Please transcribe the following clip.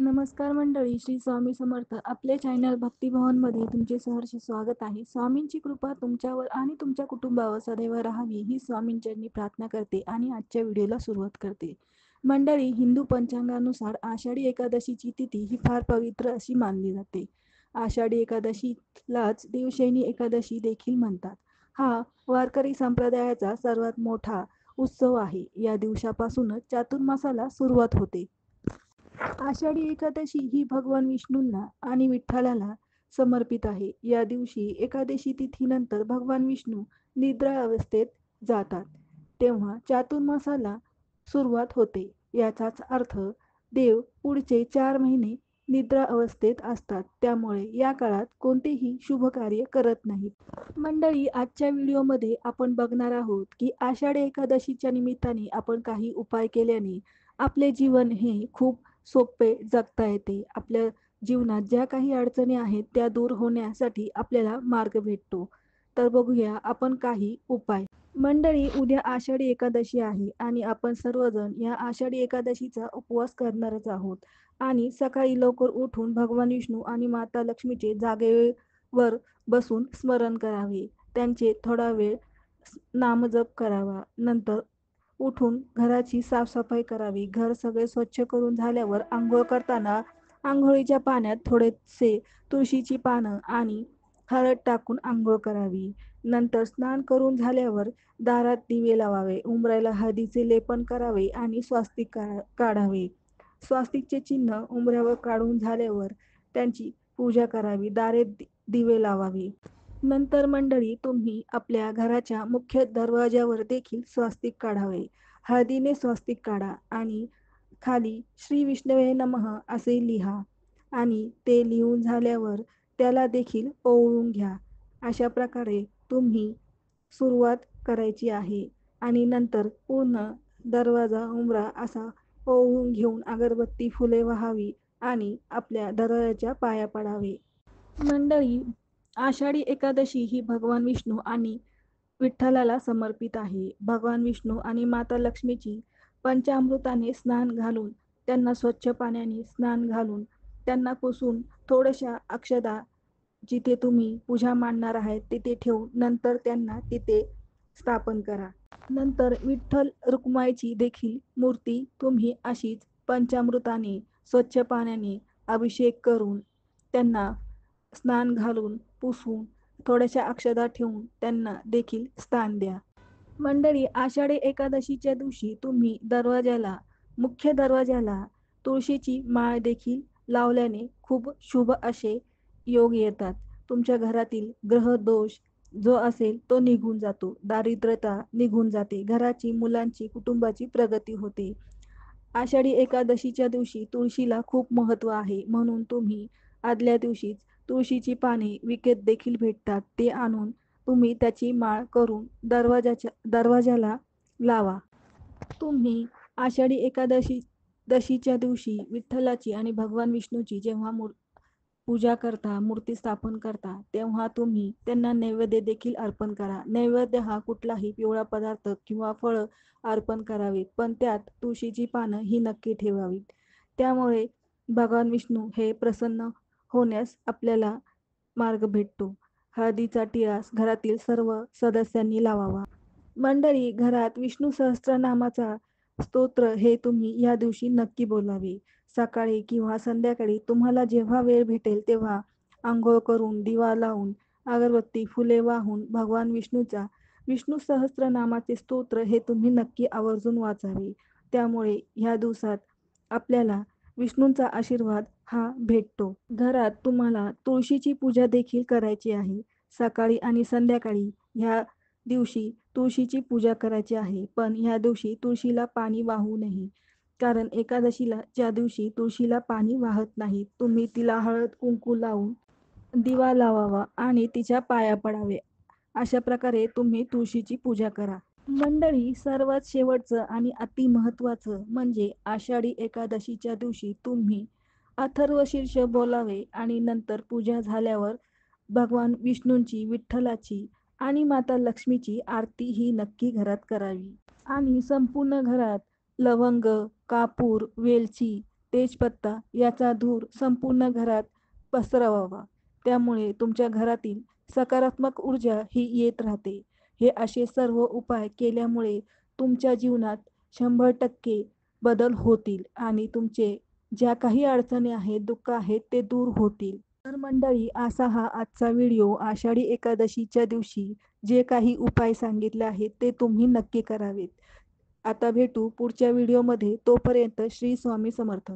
नमस्कार मंडळी, श्री स्वामी समर्थ. आपले चॅनल भक्तिभवनमध्ये तुमचे सहर्ष स्वागत आहे. स्वामींची कृपा तुमच्यावर आणि तुमच्या कुटुंबावर सदैव राहावी ही स्वामींचरणी प्रार्थना करते आणि आजच्या व्हिडिओला सुरुवात करते. मंडळी, हिंदू पंचांगानुसार आषाढी एकादशीची तिथी ही फार पवित्र अशी मानली जाते. आषाढी एकादशीलाच देवशयनी एकादशी देखील म्हणतात. हा वारकरी संप्रदायाचा सर्वात मोठा उत्सव आहे. या दिवसापासूनच चातुर्मासाला सुरुवात होते. आषाढी एकादशी ही भगवान विष्णूंना आणि विठ्ठलाला समर्पित आहे. या दिवशी एकादशी तिथीनंतर भगवान विष्णू निद्रा अवस्थेत जातात, तेव्हा चातुर्मासाला सुरुवात होते. याचाच अर्थ देव पुढचे 4 महिने निद्रा अवस्थेत असतात, त्यामुळे या काळात कोणतेही शुभ कार्य करत नाहीत. मंडळी, आजच्या व्हिडिओमध्ये आपण बघणार आहोत की आषाढी एकादशीच्या निमित्ताने आपण काही उपाय केल्याने आपले जीवन हे खूप सोपे जगता येते. आपल्या जीवनात ज्या काही अडचणी आहेत त्या दूर होण्यासाठी आपल्याला मार्ग भेटतो. तर बघूया आपण काही उपाय. मंडळी, उद्या आषाढी एकादशी आहे आणि आपण सर्वजण या आषाढी एकादशीचा उपवास करणारच आहोत. आणि सकाळी लवकर उठून भगवान विष्णू आणि माता लक्ष्मीचे जागेवर बसून स्मरण करावे. त्यांचे थोडा वेळ नामजप करावा. नंतर उठून घराची साफसफाई करावी. घर सगळे स्वच्छ करून झाल्यावर आंघोळ करताना आंघोळीच्या पाण्यात थोडेसे तुळशीची पानं आणि हळद टाकून आंघोळ करावी. नंतर स्नान करून झाल्यावर दारात दिवे लावावे, उंबऱ्याला हळदीचे लेपन करावे आणि स्वास्तिक काढावे. स्वास्तिकचे चिन्ह उंबऱ्यावर काढून झाल्यावर त्यांची पूजा करावी. दारे दिवे लावावे. नंतर मंडळी, तुम्ही आपल्या घराच्या मुख्य दरवाज्यावर देखील स्वास्तिक काढावे. हळदीने स्वास्तिक काढा आणि खाली श्री विष्णवे नमः असे लिहा आणि ते लिहून झाल्यावर त्याला देखील ओवाळून घ्या. अशा प्रकारे तुम्ही सुरुवात करायची आहे आणि नंतर पूर्ण दरवाजा उंबरा असा ओवाळून घेऊन अगरबत्ती, फुले वाहावी आणि आपल्या दरवाजाच्या पाया पडावे. मंडळी, आषाढी एकादशी ही भगवान विष्णू आणि विठ्ठलाला समर्पित आहे. भगवान विष्णू आणि माता लक्ष्मीची पंचामृताने स्नान घालून, त्यांना स्वच्छ पाण्याने स्नान घालून, त्यांना पुसून थोड्याशा अक्षदा जिथे तुम्ही पूजा मांडणार आहेत तिथे ठेवून नंतर त्यांना तिथे स्थापन करा. नंतर विठ्ठल रुक्माईची देखील मूर्ती तुम्ही अशीच पंचामृताने स्वच्छ पाण्याने अभिषेक करून त्यांना स्नान घालून पुसून थोड्याशा अक्षदा ठेवून त्यांना देखील स्थान द्या. मंडळी, आषाढी एकादशीच्या दिवशी तुम्ही मुख्य दरवाजाला तुळशीची माळ देखील लावल्याने खूप शुभ असे योग येतात. तुमच्या घरातील ग्रह दोष जो असेल तो निघून जातो. दारिद्र्यता निघून जाते. घराची, मुलांची, कुटुंबाची प्रगती होते. आषाढी एकादशीच्या दिवशी तुळशीला खूप महत्त्व आहे, म्हणून तुम्ही आदल्या दिवशीच तुळशीची पाने विकत देखील भेटतात, ते आणून तुम्ही त्याची माळ करून दरवाजाला लावा. तुम्ही आषाढी एकादशीच्या दिवशी विठ्ठलाची आणि भगवान विष्णूची जेव्हा पूजा करता, मूर्ती स्थापन करता, तेव्हा तुम्ही त्यांना नैवेद्य देखील अर्पण करा. नैवेद्य हा कुठलाही पिवळा पदार्थ किंवा फळं अर्पण करावीत, पण त्यात तुळशीची पानं ही नक्की ठेवावीत. त्यामुळे भगवान विष्णू हे प्रसन्न होण्यास आपल्याला मार्ग भेटतो. हळदीचा टिळा घरातील सर्व सदस्यांनी लावावा. मंडळी, घरात विष्णू सहस्त्रनामाचा स्तोत्र हे तुम्ही या दिवशी नक्की बोलावे. सकाळी किंवा संध्याकाळी तुम्हाला जेव्हा वेळ भेटेल तेव्हा आंघोळ करून, दिवा लावून, अगरबत्ती, फुले वाहून भगवान विष्णू सहस्त्रनामाचे स्तोत्र हे तुम्ही नक्की आवर्जून वाचावे. त्यामुळे ह्या दिवसात आपल्याला विष्णूंचा आशीर्वाद हा भेटतो. घरात तुम्हाला तुळशीची पूजा देखील करायची आहे. सकाळी आणि संध्याकाळी ह्या दिवशी तुळशीची पूजा करायची आहे, पण ह्या दिवशी तुळशीला पाणी वाहू नये. कारण एकादशीला ज्या दिवशी तुळशीला पाणी वाहत नाही, तुम्ही तिला हळद कुंकू लावून दिवा लावावा आणि तिच्या पाया पडावे. अशा प्रकारे तुम्ही तुळशीची पूजा करा. मंडळी, सर्वात शेवटचं आणि अति महत्त्वाचं म्हणजे आषाढी एकादशीच्या दिवशी तुम्ही अथर्वशीर्ष बोलावे आणि नंतर पूजा झाल्यावर भगवान विष्णूंची, विठ्ठलाची आणि माता लक्ष्मीची आरती ही नक्की घरात करावी. आणि संपूर्ण घरात लवंग, कापूर, वेलची तेजपत्ता याचा धूर संपूर्ण घरात पसरवावा. त्यामुळे तुमच्या घरातील सकारात्मक ऊर्जा ही येत राहते. हे असे सर्व उपाय केल्यामुळे तुमच्या जीवनात 100% बदल होतील आणि तुमचे ज्या काही अडचणी आहेत, दुःख आहेत ते दूर होतील. तर मंडळी, असा हा आजचा व्हिडिओ. आषाढी एकादशीच्या दिवशी जे काही उपाय सांगितले आहेत ते तुम्ही नक्की करावेत. आता भेटू पुढच्या व्हिडिओमध्ये. तोपर्यंत श्री स्वामी समर्थ.